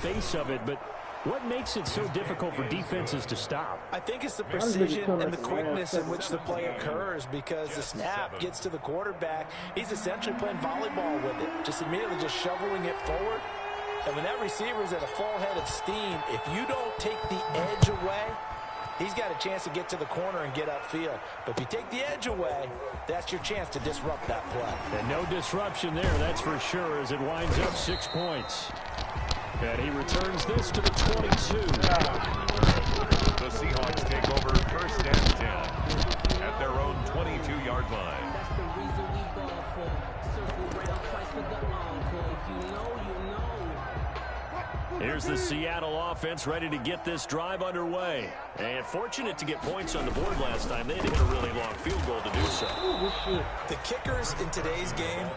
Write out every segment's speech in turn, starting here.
face of it, but what makes it so difficult for defenses to stop? I think it's the precision and the quickness in which the play occurs, because the snap gets to the quarterback. He's essentially playing volleyball with it, just immediately just shoveling it forward. And when that receiver is at a full head of steam, if you don't take the edge away, he's got a chance to get to the corner and get upfield. But if you take the edge away, that's your chance to disrupt that play. And no disruption there, that's for sure, as it winds up 6 points. And he returns this to the 22. The Seahawks take over 1st and 10 at their own 22-yard line. That's the reason we ball for. Circle around twice for the encore. If you know, you know. Here's the Seattle offense ready to get this drive underway. And fortunate to get points on the board last time. They had to hit a really long field goal to do so. The kickers in today's game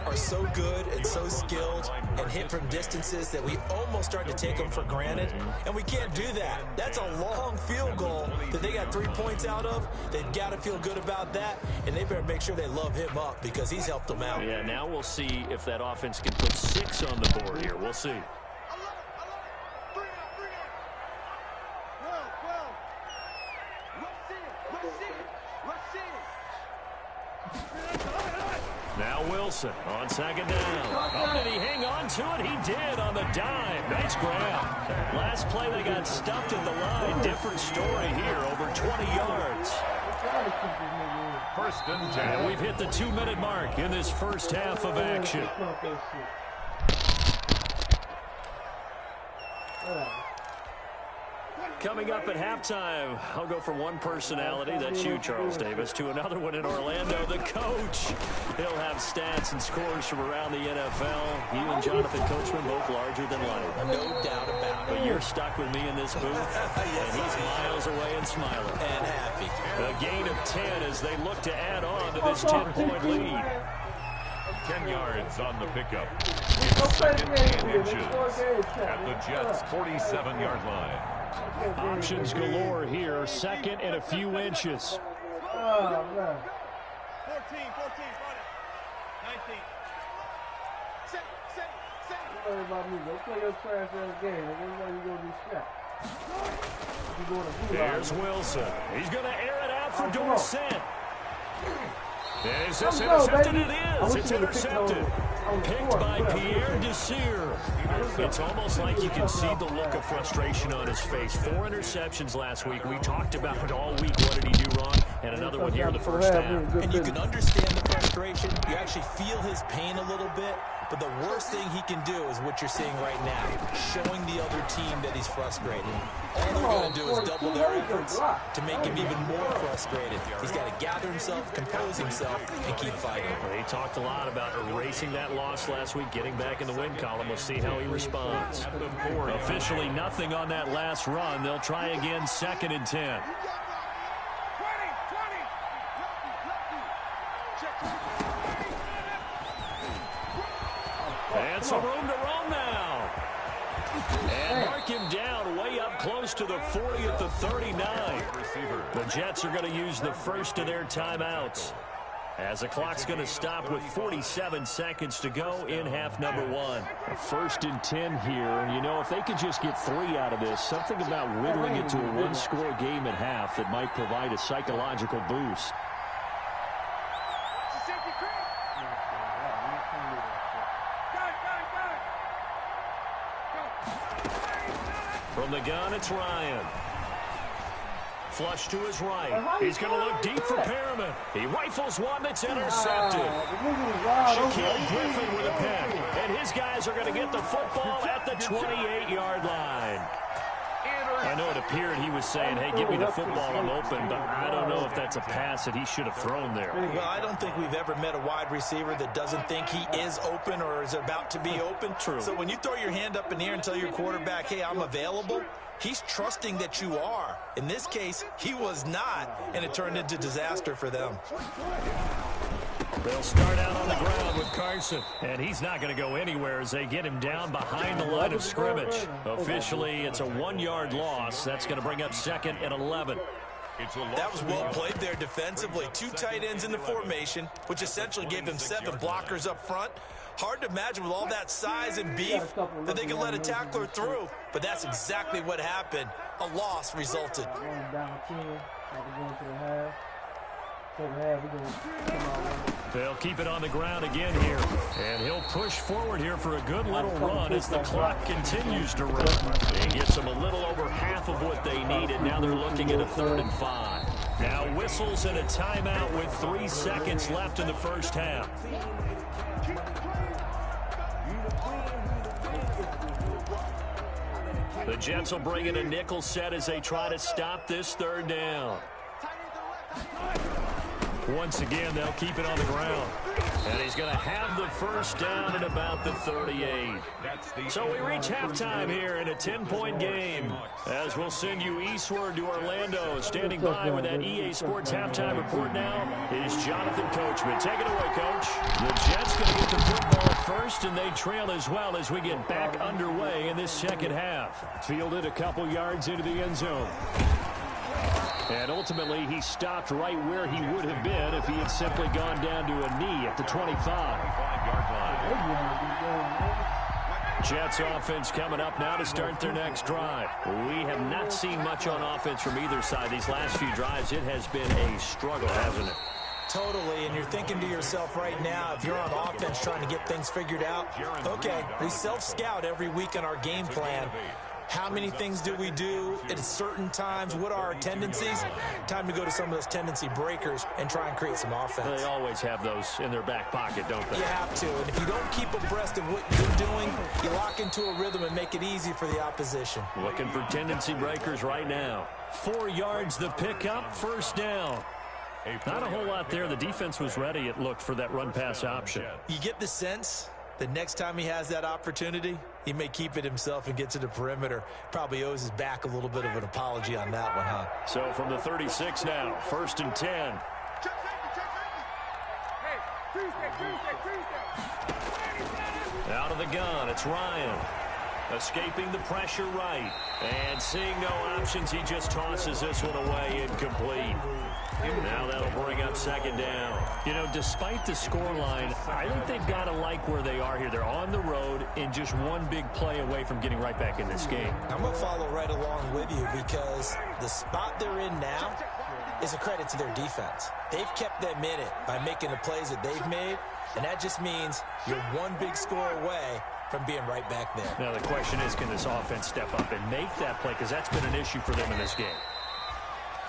are so good and so skilled and hit from distances that we almost start to take them for granted. And we can't do that. That's a long field goal that they got 3 points out of. They've got to feel good about that. And they better make sure they love him up, because he's helped them out. Yeah, now we'll see if that offense can put 6 on the board here. We'll see. Now Wilson on 2nd down. Oh, did he hang on to it? He did on the dive. Nice grab. Last play they got stuffed at the line. Different story here. Over 20 yards. 1st and 10. And we've hit the 2-minute mark in this first half of action. Coming up at halftime, I'll go from one personality, that's you, Charles Davis, to another one in Orlando, the coach. He'll have stats and scores from around the NFL. You and Jonathan Coachman, both larger than life. No doubt about it. But you're stuck with me in this booth, Yes, and he's miles away and smiling. And happy. A gain of 10 as they look to add on to this 10-point lead. 10 yards on the pickup. It's 2nd and inches at the Jets' 47-yard line. Options galore here. 2nd and a few inches. Oh, man. 14, 19. Don't worry about me. Go play your trash ass game. Everybody go do snap. There's Wilson. He's going to air it out for Dorsett. And is this intercepted? It is. It's intercepted. Picked by Pierre Desir. It's almost like you can see the look of frustration on his face. 4 interceptions last week. We talked about it all week. What did he do wrong? And another one here in the first half. And you can understand the frustration. You actually feel his pain a little bit. But the worst thing he can do is what you're seeing right now, showing the other team that he's frustrated. All they're going to do is double their efforts to make him even more frustrated. He's got to gather himself, compose himself, and keep fighting. He talked a lot about erasing that loss last week, getting back in the win column. We'll see how he responds. Officially nothing on that last run. They'll try again, 2nd and 10. And some room to roam now. And mark him down way up close to the 40 at the 39. The Jets are going to use the first of their timeouts, as the clock's going to stop with 47 seconds to go in half number 1. A 1st and 10 here, and you know, if they could just get 3 out of this, something about whittling it to a 1-score game at half that might provide a psychological boost. From the gun, it's Ryan. Flush to his right. He's going to look deep for Perriman. He rifles one that's intercepted. Shaquille Griffin with a pick. And his guys are going to get the football at the 28-yard line. I know it appeared he was saying, hey, give me the football, I'm open, but I don't know if that's a pass that he should have thrown there. Well, I don't think we've ever met a wide receiver that doesn't think he is open or is about to be open. True. So when you throw your hand up in the air and tell your quarterback, hey, I'm available, he's trusting that you are. In this case, he was not, and it turned into disaster for them. They'll start out on the ground with Carson, and he's not going to go anywhere as they get him down behind the line of scrimmage. Officially, it's a 1-yard loss. That's going to bring up 2nd and 11. That was well played there defensively. 2 tight ends in the formation, which essentially gave them 7 blockers up front. Hard to imagine with all that size and beef that they could let a tackler through, but that's exactly what happened. A loss resulted. They'll keep it on the ground again here, and he'll push forward here for a good little run as the clock continues to run. He gets them a little over half of what they needed. Now they're looking at a 3rd and 5. Now whistles and a timeout with 3 seconds left in the first half. The Jets will bring in a nickel set as they try to stop this 3rd down. Once again, they'll keep it on the ground. And he's going to have the first down at about the 38. So we reach halftime here in a 10-point game. As we'll send you eastward to Orlando. Standing by with that EA Sports halftime report now is Jonathan Coachman. Take it away, Coach. The Jets going to get the football first, and they trail as well as we get back underway in this second half. Fielded a couple yards into the end zone. And ultimately, he stopped right where he would have been if he had simply gone down to a knee at the 25. Jets offense coming up now to start their next drive. We have not seen much on offense from either side. These last few drives, it has been a struggle, hasn't it? Totally, and you're thinking to yourself right now, if you're on offense trying to get things figured out, okay, we self-scout every week on our game plan. How many things do we do at certain times? What are our tendencies? Time to go to some of those tendency breakers and try and create some offense. They always have those in their back pocket, don't they? You have to. And if you don't keep abreast of what you're doing, you lock into a rhythm and make it easy for the opposition. Looking for tendency breakers right now. 4 yards the pickup, first down. Not a whole lot there. The defense was ready, it looked, for that run-pass option. You get the sense that next time he has that opportunity, he may keep it himself and get to the perimeter. Probably owes his back a little bit of an apology on that one, huh? So from the 36 now, 1st and 10. Out of the gun, it's Ryan. Escaping the pressure right. And seeing no options, he just tosses this one away incomplete. Now that'll bring up 2nd down. You know, despite the scoreline, I think they've got to like where they are here. They're on the road and just one big play away from getting right back in this game. I'm going to follow right along with you because the spot they're in now is a credit to their defense. They've kept them in it by making the plays that they've made, and that just means you're one big score away from being right back there. Now the question is, can this offense step up and make that play? Because that's been an issue for them in this game.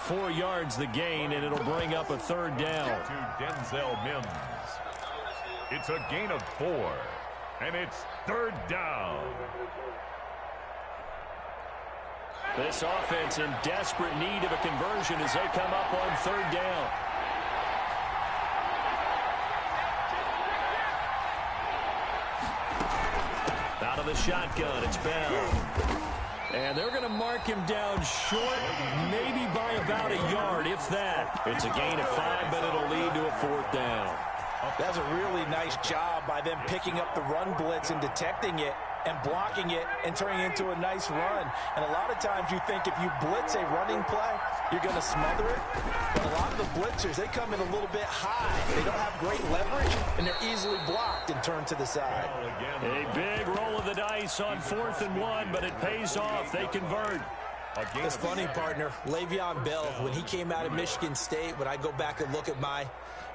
4 yards the gain, and it'll bring up a 3rd down. To Denzel Mims. It's a gain of 4, and it's 3rd down. This offense in desperate need of a conversion as they come up on 3rd down. Out of the shotgun, it's Bell. And they're going to mark him down short, maybe by about a yard, if that. It's a gain of 5, but it'll lead to a 4th down. That's a really nice job by them picking up the run blitz and detecting it and blocking it and turning it into a nice run. And a lot of times you think if you blitz a running play, you're going to smother it. But a lot of the blitzers, they come in a little bit high. They don't have great leverage, and they're easily blocked and turned to the side. A big roll of the dice on 4th and 1, but it pays off. They convert. It's funny, partner. Le'Veon Bell, when he came out of Michigan State, when I go back and look at my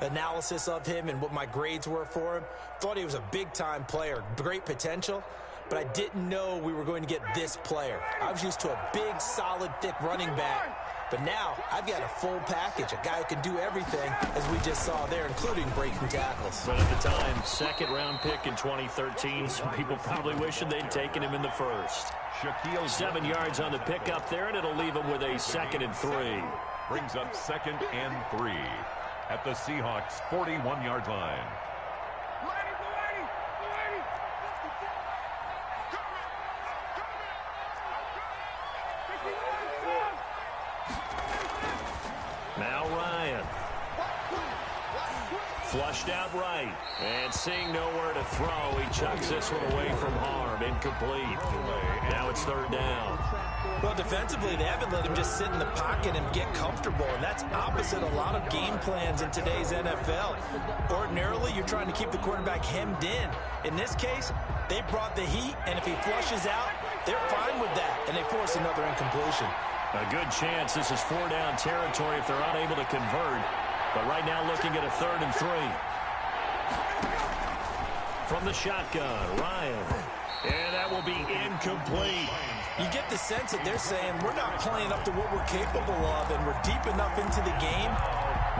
analysis of him and what my grades were for him, thought he was a big-time player, great potential, but I didn't know we were going to get this player. I was used to a big, solid, thick running back, but now I've got a full package, a guy who can do everything, as we just saw there, including breaking tackles. But at the time, 2nd-round pick in 2013, some people probably wishing they'd taken him in the 1st. 7 yards on the pickup there, and it'll leave him with a 2nd and 3. Brings up 2nd and 3 at the Seahawks' 41-yard line. Now Ryan. Flushed out right. And seeing nowhere to throw, he chucks this one away from harm. Incomplete. Now it's 3rd down. Well, defensively, they haven't let him just sit in the pocket and get comfortable, and that's opposite a lot of game plans in today's NFL. Ordinarily, you're trying to keep the quarterback hemmed in. In this case, they brought the heat, and if he flushes out, they're fine with that, and they force another incompletion. A good chance this is 4-down territory if they're unable to convert, but right now looking at a 3rd and 3. From the shotgun, Ryan, and that will be incomplete. You get the sense that they're saying we're not playing up to what we're capable of, and we're deep enough into the game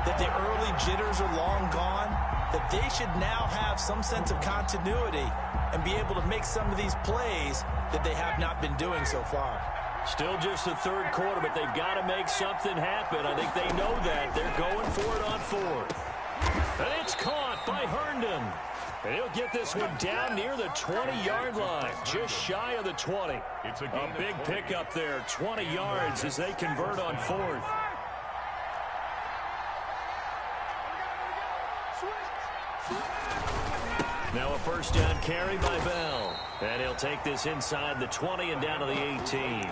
that the early jitters are long gone, that they should now have some sense of continuity and be able to make some of these plays that they have not been doing so far. Still just the 3rd quarter, but they've got to make something happen. I think they know that. They're going for it on 4th. And it's caught by Herndon. And he'll get this one down near the 20-yard line, just shy of the 20. A big pickup there, 20 yards as they convert on 4th. Now a 1st down carry by Bell. And he'll take this inside the 20 and down to the 18.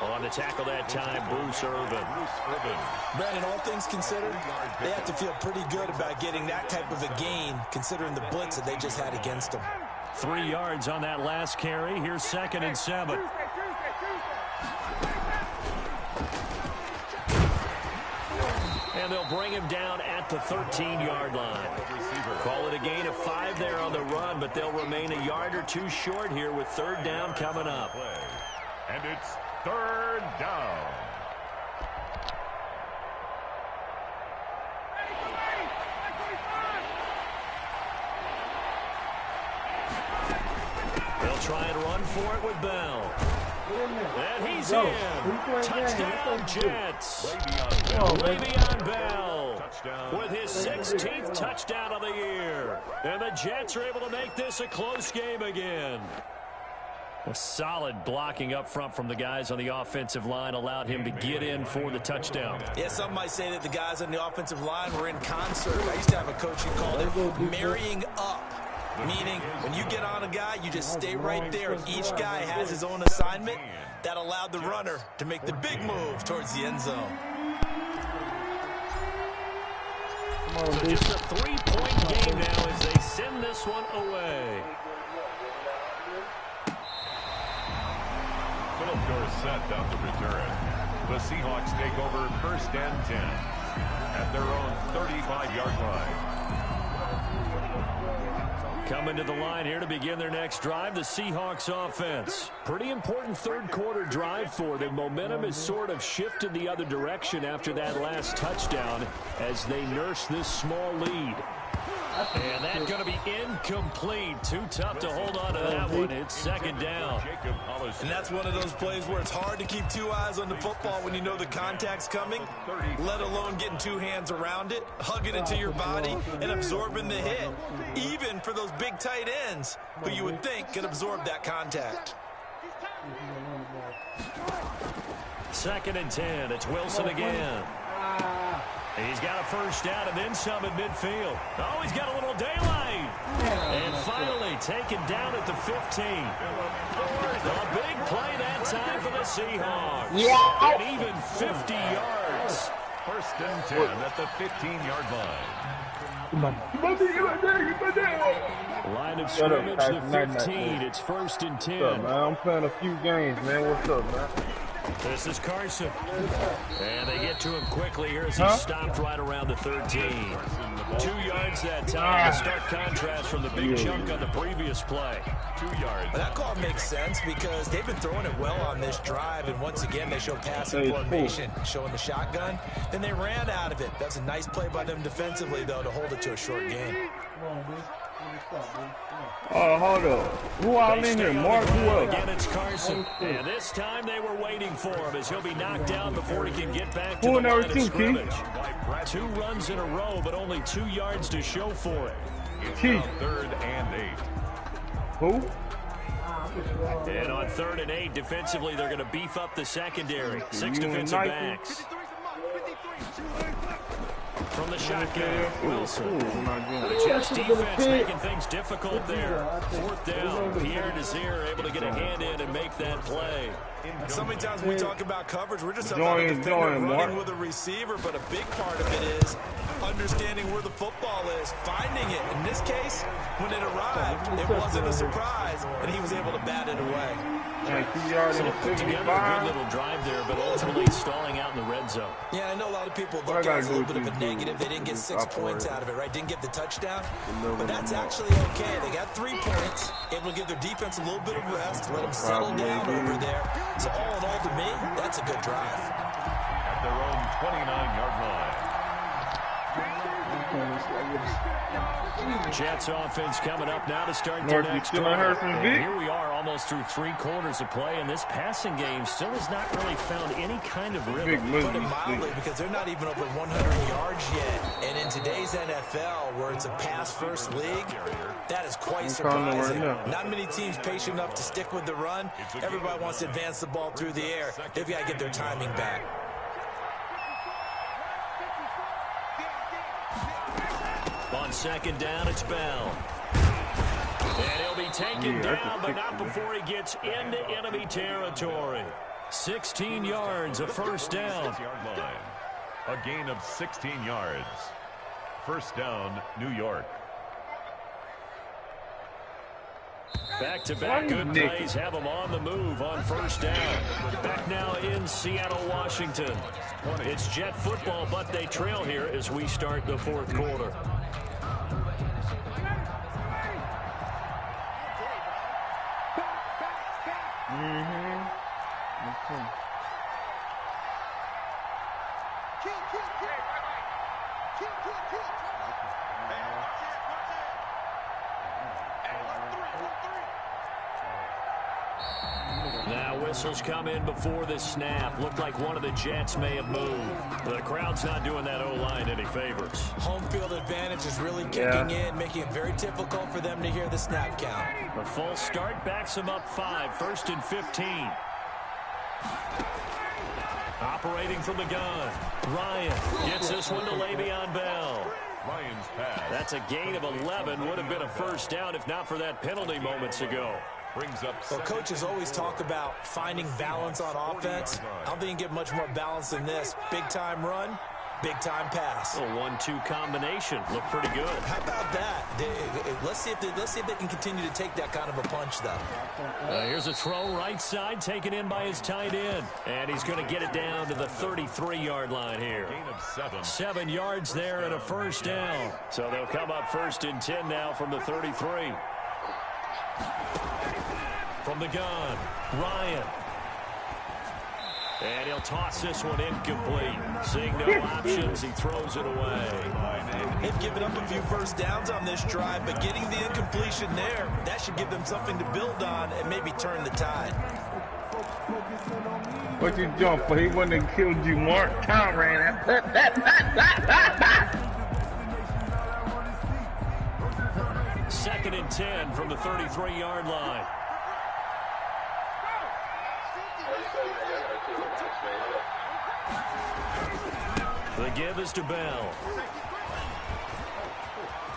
On the tackle that time, Bruce Irvin. Brandon, all things considered, they have to feel pretty good about getting that type of a gain, considering the blitz that they just had against them. 3 yards on that last carry. Here's 2nd and 7. And they'll bring him down at the 13-yard line. Call it a gain of 5 there on the run, but they'll remain a yard or 2 short here with 3rd down coming up. And it's 3rd down. They'll try and run for it with Bell. And he's in. Touchdown, Jets. Le'Veon Bell with his 16th touchdown of the year. And the Jets are able to make this a close game again. A solid blocking up front from the guys on the offensive line allowed him to get in for the touchdown. Yeah, some might say that the guys on the offensive line were in concert. I used to have a coach who called it marrying up, meaning when you get on a guy, you just stay right there. Each guy has his own assignment. That allowed the runner to make the big move towards the end zone. So just a 3-point game now as they send this one away. Philip Dorsett on the return. The Seahawks take over 1st and 10 at their own 35-yard line. Coming to the line here to begin their next drive, the Seahawks offense. Pretty important 3rd quarter drive for them. Momentum has sort of shifted the other direction after that last touchdown as they nurse this small lead. And that's going to be incomplete. Too tough to hold on to that one. It's 2nd down. And that's one of those plays where it's hard to keep 2 eyes on the football when you know the contact's coming, let alone getting 2 hands around it, hugging it to your body, and absorbing the hit, even for those big tight ends who you would think could absorb that contact. 2nd and 10. It's Wilson again. He's got a 1st down and then some at midfield. Oh, he's got a little daylight. And finally taken down at the 15. A big play that time for the Seahawks. Yeah. And even 50 yards. 1st and 10 at the 15-yard line. Line of scrimmage, the 15. It's 1st and 10. What's up, man? I'm playing a few games, man. What's up, man? This is Carson. And they get to him quickly here as he stopped right around the 13. 2 yards that time. A stark contrast from the big chunk on the previous play. 2 yards. That call makes sense because they've been throwing it well on this drive, and once again they show passing formation, showing the shotgun. Then they ran out of it. That's a nice play by them defensively, though, to hold it to a short game. Oh, hold up. Who all in here? Mark, who else? Again, it's Carson. And this time they were waiting for him as he'll be knocked down before he can get back to the line of scrimmage. 2 runs in a row, but only 2 yards to show for it. It's now 3rd and 8. Who? And on 3rd and 8, defensively, they're going to beef up the secondary. 6 defensive backs. from the shotgun. Wilson. The Jets defense making things difficult there. Fourth down. Pierre Desir able to get a hand in and make that play. So many times we talk about coverage, we're just talking about a defender running with a receiver, but a big part of it is understanding where the football is, finding it. In this case, when it arrived, it wasn't a surprise, and he was able to bat it away. So put together a good little drive there, but ultimately stalling out in the red zone. Yeah, I know a lot of people look at it as a little bit of a negative. They didn't get 6 points out of it, right? Didn't get the touchdown. But that's actually okay. They got 3 points, able to give their defense a little bit of rest, let them settle down over there. So all in all, to me, that's a good drive. At their own 29-yard line. Jets offense coming up now to start the next quarter. Here we are almost through 3 quarters of play, and this passing game still has not really found any kind of rhythm. Put it mildly, because they're not even over 100 yards yet. And in today's NFL, where it's a pass-first league, that is quite surprising. Not many teams patient enough to stick with the run. Everybody wants to advance the ball through the air. They've got to get their timing back. On second down, it's Bell. And he'll be taken down, but not before he gets into enemy territory. 16 yards, a first down. A gain of 16 yards. First down, New York. Back-to-back good plays have them on the move on first down. Back now in Seattle, Washington. It's Jet football, but they trail here as we start the fourth quarter. Now whistles come in before the snap. Looked like one of the Jets may have moved. The crowd's not doing that O-line any favors. Home field advantage is really kicking in, making it very difficult for them to hear the snap count. The full start backs them up 5, 1st and 15. Operating from the gun. Ryan gets this one to Le'Veon Bell. Ryan's pass. That's a gain of 11. Would have been a first down if not for that penalty moments ago. Brings up. Well, coaches always talk about finding balance on offense. I don't think you get much more balance than this. Big-time run, big-time pass. A 1-2 combination. Looked pretty good. How about that? Let's see if they can continue to take that kind of a punch, though. Here's a throw right side, taken in by his tight end. And he's going to get it down to the 33-yard line here. Gain of 7. 7 yards there and a first down. So they'll come up 1st and 10 now from the 33. From the gun, Ryan. And he'll toss this one incomplete. Seeing no options, he throws it away. They've given up a few first downs on this drive, but getting the incompletion there, that should give them something to build on and maybe turn the tide. What you jump for? He wouldn't have killed you, Mark. Tom ran out. Second and 10 from the 33-yard line. The give is to Bell.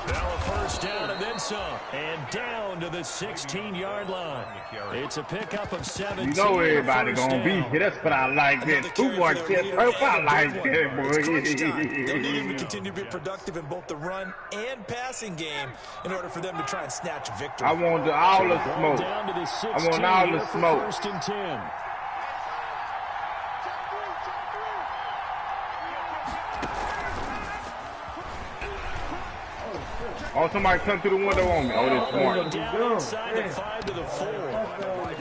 Bell a first down and then some. And down to the 16-yard line. It's a pickup of 17. You know everybody gonna be here. That's what I like. That 2 more kids. I like that, boy. They'll need to continue to be productive in both the run and passing game in order for them to try and snatch a victory. I want all the smoke. I want all the smoke. 1st and 10. Oh, somebody come through the window on me. Oh, that's smart. Down inside the 5 to the 4.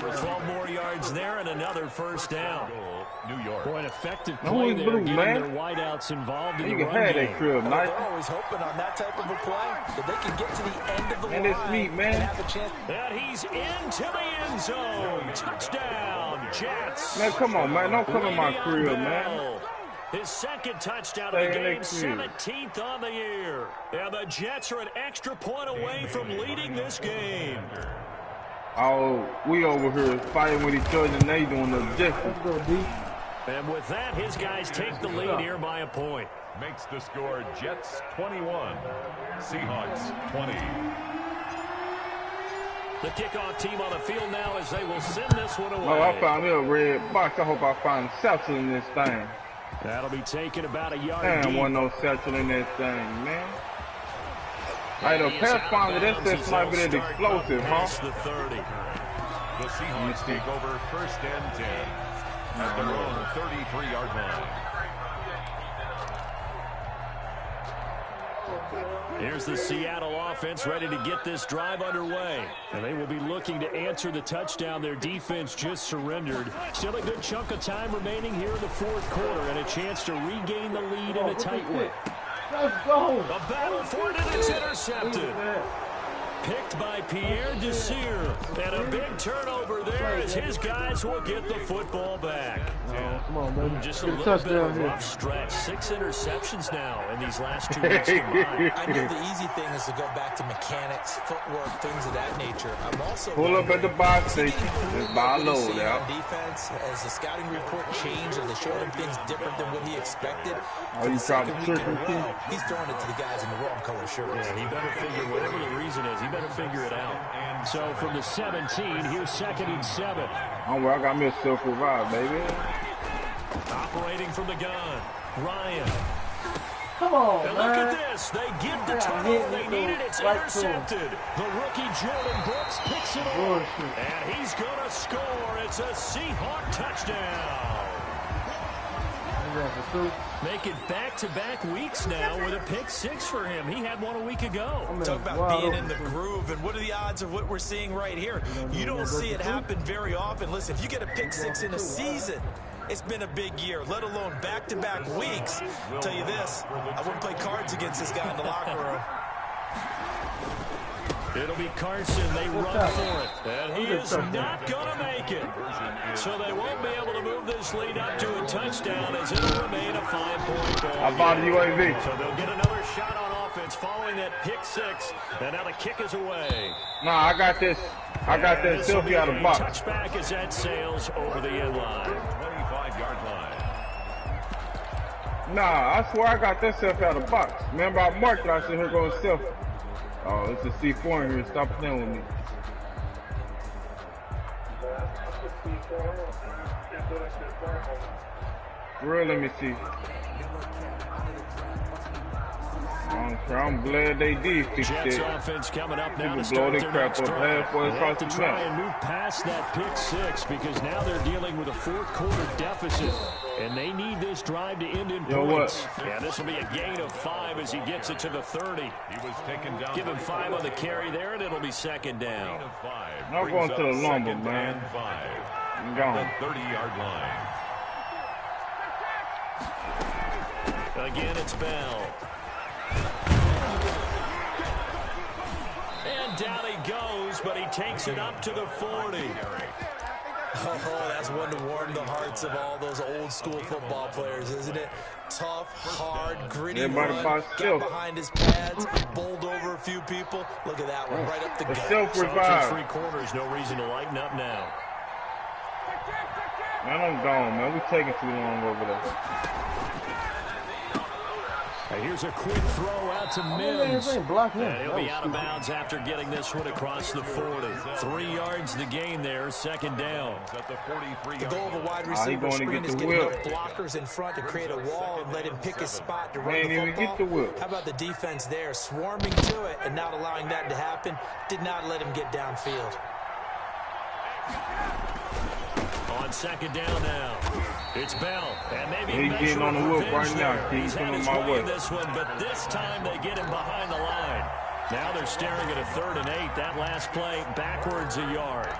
For 12 more yards there and another first down. New York. Boy, an effective play there, getting their wideouts involved in the run game. They're always hoping on that type of a play that they can get to the end of the line and have a chance. And he's into the end zone. Touchdown, Jets. Man, come on, man. Don't come in my crib, man. His second touchdown of the game, 17th on the year. And the Jets are an extra point away from leading this game. Oh, we over here fighting with each other and they doing the objective. And with that, his guys take the lead here by a point. Makes the score Jets 21, Seahawks 20. The kickoff team on the field now as they will send this one away. Oh, I found me a red box. I hope I find Satchel in this thing. That'll be taken about a yard Damn, deep. wasn't no Satchel in this thing, man. Hey, the pass finder, this might be that explosive, huh? The 30. The Seahawks take over 1st and 10 at their own 33-yard line. Here's the Seattle offense ready to get this drive underway. And they will be looking to answer the touchdown their defense just surrendered. Still a good chunk of time remaining here in the 4th quarter and a chance to regain the lead in a tight one. Let's go. A battle for it, and it's intercepted. Picked by Pierre Desir. And a big turnover there as his guys will get the football back. Come on, baby. Just a little bit of a rough stretch. 6 interceptions now in these last 2 weeks combined. I know the easy thing is to go back to mechanics, footwork, things of that nature. I'm also pull up at the box station. Just buy a load out. Defense, as the scouting report changed, and they showed him things different than what he expected. Oh, you tried to trick him, too? He's throwing it to the guys in the wrong color shirts. Yeah, he better figure, whatever the reason is, he better figure it out. So from the 17, here's 2nd and 7. Oh, well, I got me a self-revive, baby. Operating from the gun, Ryan. Come on, And man. look at this. They get the turnover they needed. It's intercepted. The rookie Jordan Brooks picks it up. And he's going to score. It's a Seahawk touchdown. Make it back-to-back weeks now with a pick 6 for him. He had one a week ago. Talk about being in the groove, and what are the odds of what we're seeing right here? You don't see it happen very often. Listen, if you get a pick 6 in a season, it's been a big year, let alone back-to-back weeks. I'll tell you this, I wouldn't play cards against this guy in the locker room. It'll be Carson. They run for it. And he is not going to make it. So they won't be able to move this lead up to a touchdown as it'll remain a 5-point ball. I bought a UAV. So they'll get another shot on offense following that pick 6. And now the kick is away. Nah, I got this. I got that selfie out of the box. Touchback as that sails over the end line. 25-yard line. Nah, I swear I got that selfie out of the box. Remember I marked it, I said here goes selfie. Oh, it's a C4 in here. Stop playing with me. For real, let me see. I'm glad they did fix Jets it. offense coming up now to People start blow their their next crap up drive. halfway They have across to the try map. and move past that pick 6 because now they're dealing with a 4th quarter deficit. And they need this drive to end in points. Yeah, this will be a gain of 5 as he gets it to the 30. He was taken down. Give him 5 on the carry there, and it'll be 2nd down. Gain of 5. I'm going to the lumber, 2nd man. and 5. I'm gone. The 30-yard line. Again, it's Bell. And down he goes, but he takes it up to the 40. Oh, that's one to warm the hearts of all those old school football players, isn't it? Tough, hard, gritty run, got behind his pads, bowled over a few people. Look at that one, right up the gut. Self-revive. 3 quarters, no reason to lighten up now. Man, I'm gone, man. We're taking too long over there. Here's a quick throw out to Mims. And he'll be out of bounds after getting this one across the 40. 3 yards the gain there, 2nd down. The goal of a wide receiver screen is getting enough blockers in front to create a wall and let him pick his spot to run the football. How about the defense there, swarming to it and not allowing that to happen? Did not let him get downfield. On 2nd down now, it's Bell, and maybe he's getting on the whip right now. He's had his way in this one, but this time they get him behind the line. Now they're staring at a 3rd and 8. That last play backwards a yard.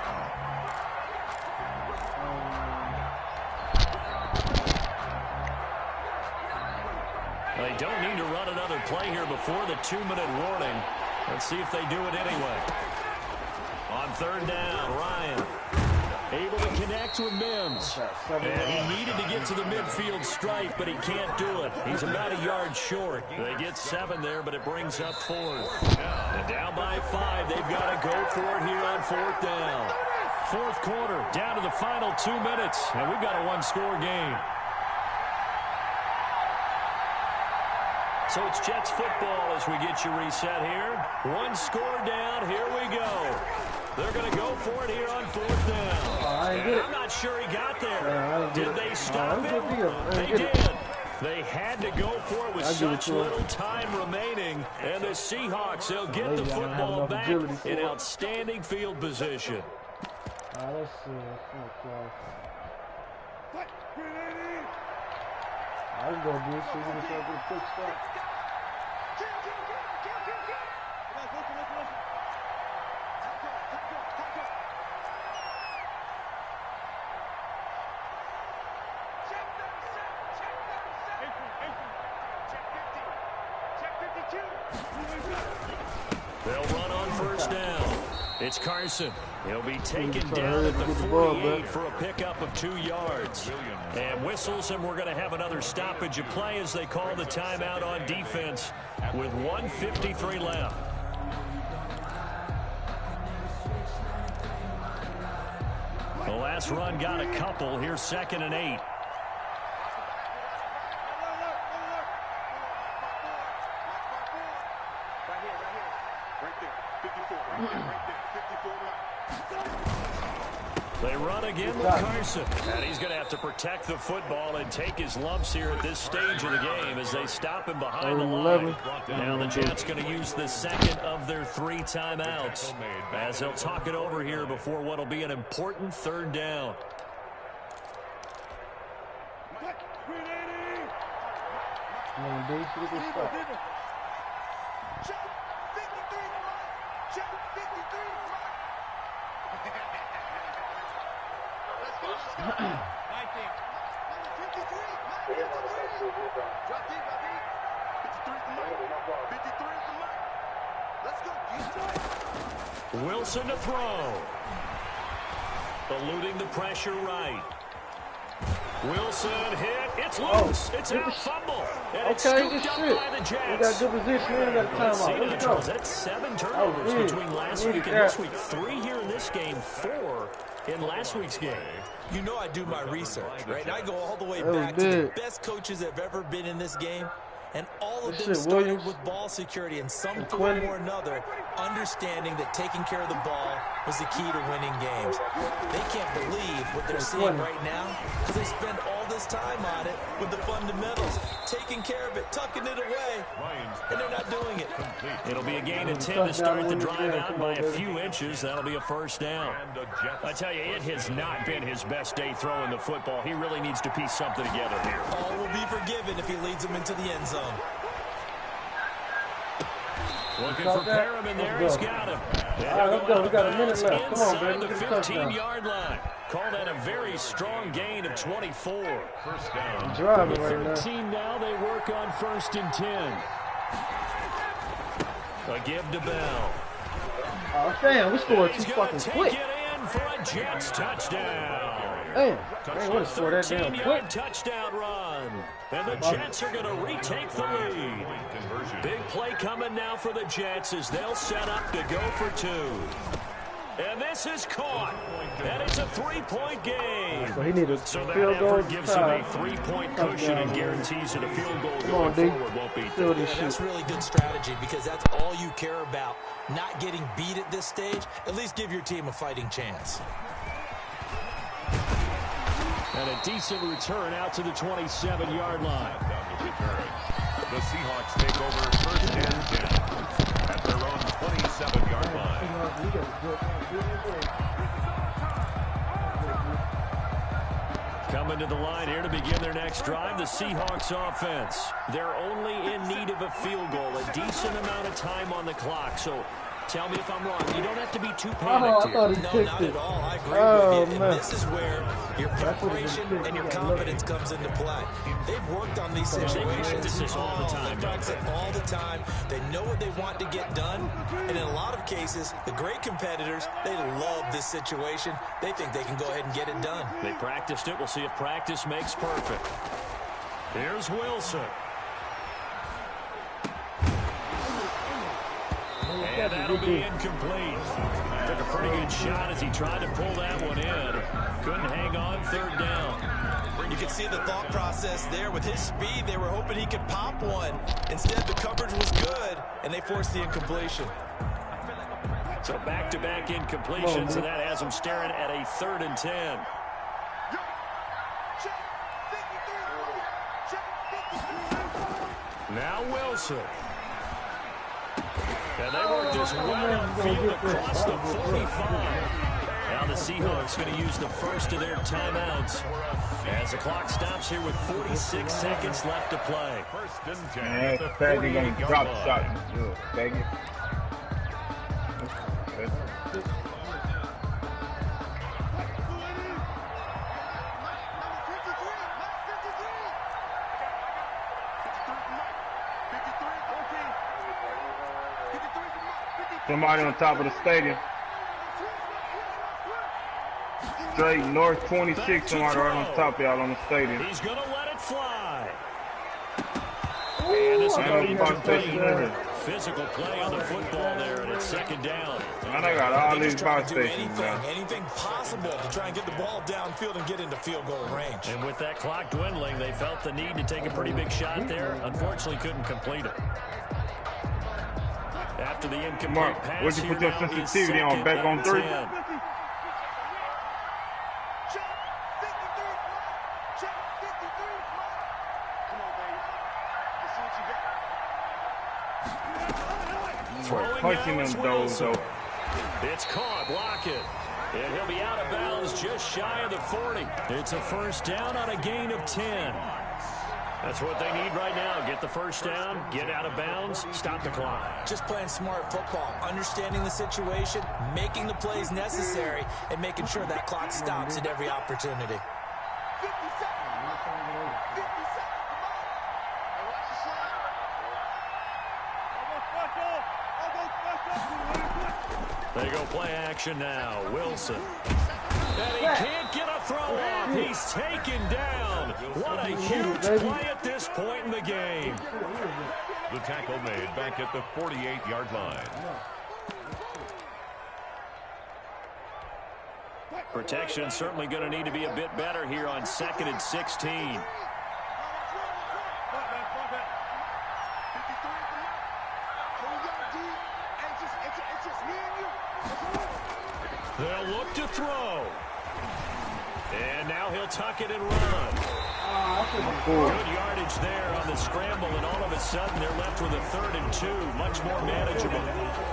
They don't need to run another play here before the 2-minute warning. Let's see if they do it anyway. On 3rd down, Ryan. Able to connect with Mims. And he needed to get to the midfield stripe, but he can't do it. He's about a yard short. They get 7 there, but it brings up 4th. And down by 5. They've got to go for it here on 4th down. fourth quarter, down to the final 2 minutes, and we've got a one-score game. So it's Jets football as we get you reset here. One score down. Here we go. They're going to go for it here on fourth down. I'm not sure he got there. Did they stop him? They did. They had to go for it with such little time remaining. And the Seahawks, they'll get the football back in outstanding field position. Let's see. That's not close. I was going to do this. We're going to start with a quick start. They'll run on first down. It's Carson. He'll be taken down at the 48 for a pickup of 2 yards. And whistles, and we're going to have another stoppage of play as they call the timeout on defense with 1:53 left. The last run got a couple. Here's 2nd and 8. They run again with Carson. And he's going to have to protect the football and take his lumps here at this stage of the game as they stop him behind the line. Now the Jets going to use the second of their 3 timeouts as they'll talk it over here before what will be an important 3rd down. Wilson to throw. Eluding the pressure right. Wilson hit. It's loose. It's out. Fumble. And it's scooped up by the Jets. We got good position here. We got timeout. Let's go. That's 7 turnovers between last week and this week. 3 here in this game, 4 in last week's game. You know I do my research, right? And I go all the way back to the best coaches that have ever been in this game. And all of them started with ball security in some form or another, understanding that taking care of the ball was the key to winning games. They can't believe what they're seeing right now because they spend all this time on it with the fundamentals, taking care of it, tucking it away, and they're not doing it. It'll be a gain of 10 to start the drive out by a few inches. That'll be a 1st down. I tell you, it has not been his best day throwing the football. He really needs to piece something together here. All will be forgiven if he leads them into the end zone. Looking for Perriman there. He's got him. All right, let's go. We got a minute left. Come on, baby. The 15-yard line. Call that a very strong gain of 24. First down. Driving right 13 now. They work on 1st and 10. A give to Bell. Oh, damn. We scored too fucking quick. Take it in for a Jets touchdown. Damn. Man, what a score that damn quick. Touchdown run. And the Jets are going to retake the lead. Big play coming now for the Jets as they'll set up to go for 2. And this is caught. And it's a 3-point game. So he needed a field goal. That gives him a 3-point cushion and guarantees that a field goal going forward won't beat them. Yeah, that's really good strategy because that's all you care about. Not getting beat at this stage. At least give your team a fighting chance. And a decent return out to the 27-yard line. The Seahawks take over 1st and 10 at their own 27-yard line. Coming to the line here to begin their next drive, the Seahawks offense. They're only in need of a field goal, a decent amount of time on the clock. So tell me if I'm wrong. You don't have to be too panicked here. No, not at all. I agree with you. And this is where your preparation and your confidence comes into play. They've worked on these situations all the time. All the time. They know what they want to get done. And in a lot of cases, the great competitors, they love this situation. They think they can go ahead and get it done. They practiced it. We'll see if practice makes perfect. Here's Wilson. And that'll be incomplete. Took a pretty good shot as he tried to pull that one in. Couldn't hang on, third down. You can see the thought process there. With his speed, they were hoping he could pop one. Instead, the coverage was good, and they forced the incompletion. So back-to-back incompletions, and that has him staring at a 3rd and 10. Now Wilson. And they work this well upfield across the 45. Now the Seahawks going to use the first of their timeouts as the clock stops here with 46 seconds left to play. First and 10. Man, Faggy gonna drop shot. Good, Faggy. Somebody on top of the stadium. Straight north 26, somebody right on top of y'all on the stadium. He's going to let it fly. And this is going to be complete. Physical play on the football there, and it's 2nd down. And I got all these power stations now. Anything possible to try and get the ball downfield and get into field goal range. And with that clock dwindling, they felt the need to take a pretty big shot there. Unfortunately, couldn't complete it. After the incomplete Mark, pass, what'd you put your sensitivity on? Back on 3? Punching them those though. It's caught, block it. And he'll be out of bounds just shy of the 40. It's a first down on a gain of 10. That's what they need right now. Get the first down, get out of bounds, stop the clock. Just playing smart football, understanding the situation, making the plays necessary, and making sure that clock stops at every opportunity. They go play action now. Wilson. And he can't get a throw off. He's taken down. What a huge play at this point in the game. The tackle made back at the 48-yard line. Protection certainly going to need to be a bit better here on 2nd and 16. They'll look to throw. And now he'll tuck it and run. Good yardage there on the scramble, and all of a sudden they're left with a 3rd and 2, much more manageable.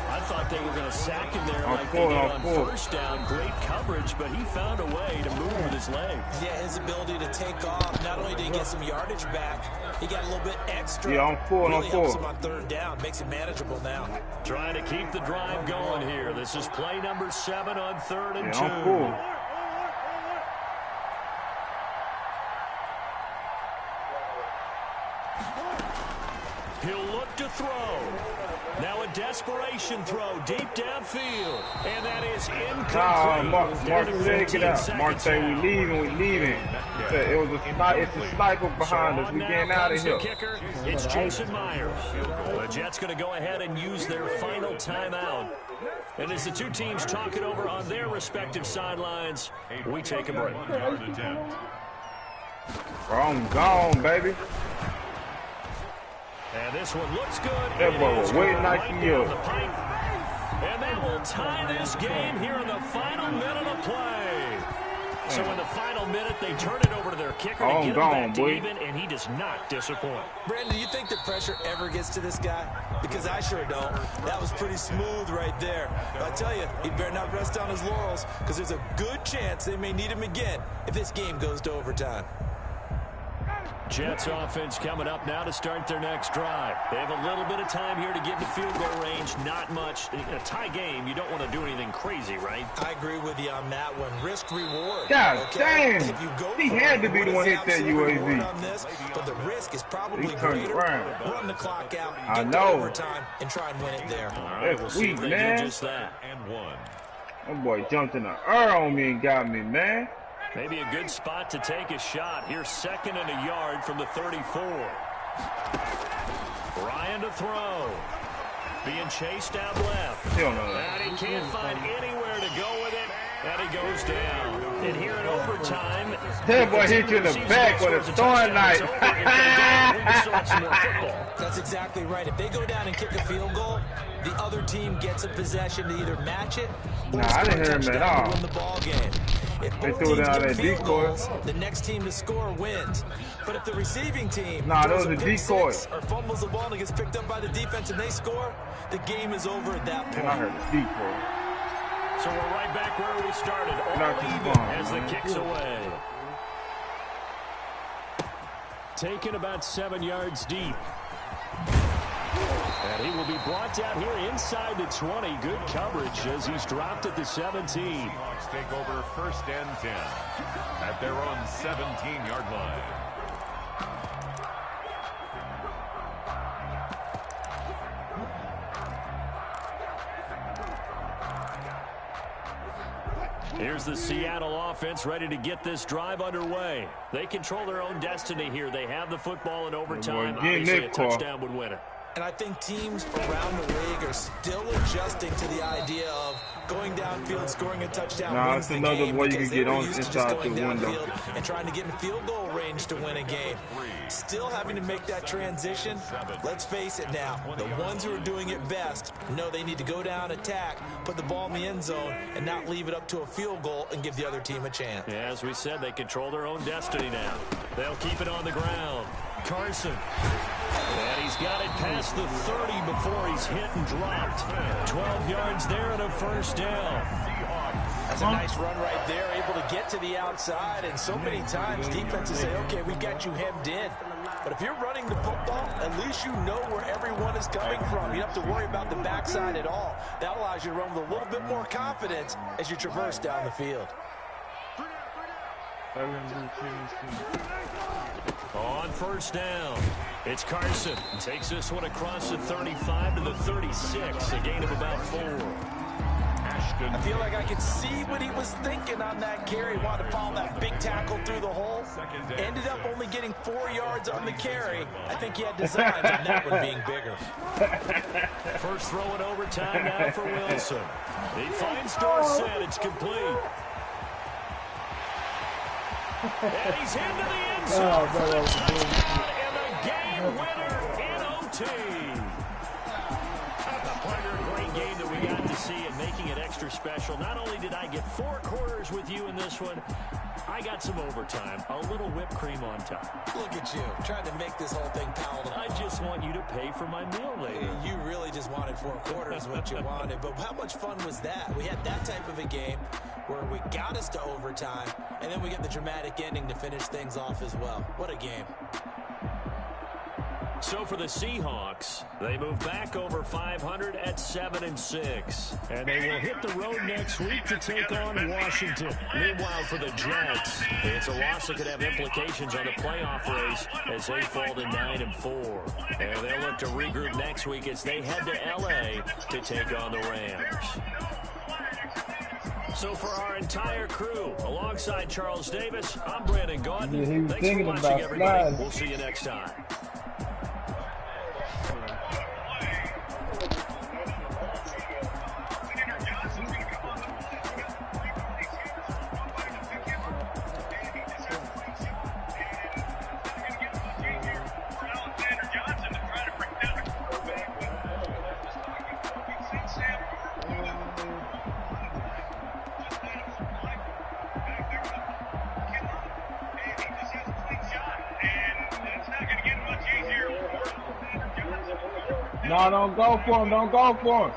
I thought they were going to sack him there like they did on first down. Great coverage, but he found a way to move with his legs. Yeah, his ability to take off, not only did he get some yardage back, he got a little bit extra. Yeah, on 4, really on 4. helps him on 3rd down, makes it manageable now. Trying to keep the drive going here. This is play number 7 on 3rd and 2. On 4. He'll look to throw. Now a desperation throw deep downfield. And that is incomplete. Mark said get out. Mark said we leaving. It's a sniper behind us. We getting out of here. Kicker, it's Jason Myers. The Jets going to go ahead and use their final timeout. And as the two teams talk it over on their respective sidelines, we take a break. I'm gone, baby. And this one looks good. That boy was way nice to you. And that will tie this game here in the final minute of play. So in the final minute, they turn it over to their kicker to get him back to even, and he does not disappoint. Brandon, do you think the pressure ever gets to this guy? Because I sure don't. That was pretty smooth right there. But I tell you, he better not rest on his laurels, because there's a good chance they may need him again if this game goes to overtime. Jets offense coming up now to start their next drive. They have a little bit of time here to get to field goal range. Not much. In a tie game, you don't want to do anything crazy, right? I agree with you on that one. Risk-reward. God damn. He had to be the one hit that UAV. On this, but the risk is probably greater. Run the clock out, get to overtime, and try and win it there. All right, That's we'll see if they man. do just that. And 1. That boy jumped in the air on me and got me, man. Maybe a good spot to take a shot. Here's 2nd and a yard from the 34. Ryan to throw. being chased out left. And he can't find anywhere to go with it. And he goes down. And here in overtime, that boy hit you in the back with a throwing knife. That's exactly right. If they go down and kick a field goal, the other team gets a possession to either match it or I didn't hear him at all. win the ball game. If both teams get field goals, the next team to score wins. But if the receiving team throws a pick six or fumbles the ball and gets picked up by the defense and they score, the game is over at that point. I heard a decoy. So we're right back where we started, all even as the kick's away. Taken about 7 yards deep. And he will be brought down here inside the 20. Good coverage as he's dropped at the 17. Seahawks take over 1st and 10 at their own 17-yard line. Here's the Seattle offense ready to get this drive underway. They control their own destiny here. They have the football in overtime. Obviously, a touchdown would win it. And I think teams around the league are still adjusting to the idea of going downfield, scoring a touchdown. It's another way you can get on inside the window and trying to get in field goal range to win a game. Still having to make that transition. Let's face it now, the ones who are doing it best know they need to go down, attack, put the ball in the end zone, and not leave it up to a field goal and give the other team a chance. Yeah, as we said, they control their own destiny now. They'll keep it on the ground. Carson. And he's got it past the 30 before he's hit and dropped. 12 yards there and a first down. That's a nice run right there, able to get to the outside. And so many times defenses say, okay, we've got you hemmed in. But if you're running the football, at least you know where everyone is coming from. You don't have to worry about the backside at all. That allows you to run with a little bit more confidence as you traverse down the field. On first down, it's Carson. Takes this one across the 35 to the 36, a gain of about 4. I feel like I could see what he was thinking on that carry. Wanted to follow that big tackle through the hole. Ended up only getting 4 yards on the carry. I think he had designs on that one being bigger. First throw in overtime now for Wilson. He finds Dorsett. It's complete. And he's into the end zone for the touchdown and a game winner in OT. A great game that we got to see and making it extra special. Not only did I get 4 quarters with you in this one, I got some overtime, a little whipped cream on top. Look at you, trying to make this whole thing palatable. I just want you to pay for my meal later. You really just wanted 4 quarters, what you wanted. But how much fun was that? We had that type of a game where we got us to overtime, and then we get the dramatic ending to finish things off as well. What a game. So for the Seahawks, they move back over 500 at 7-6. And they will hit the road next week to take on Washington. Meanwhile, for the Jets, it's a loss that could have implications on the playoff race as they fall to 9-4. And they'll look to regroup next week as they head to L.A. to take on the Rams. So for our entire crew, alongside Charles Davis, I'm Brandon Gaudin. Thanks for watching, everybody. We'll see you next time. No, don't go for him. Don't go for him.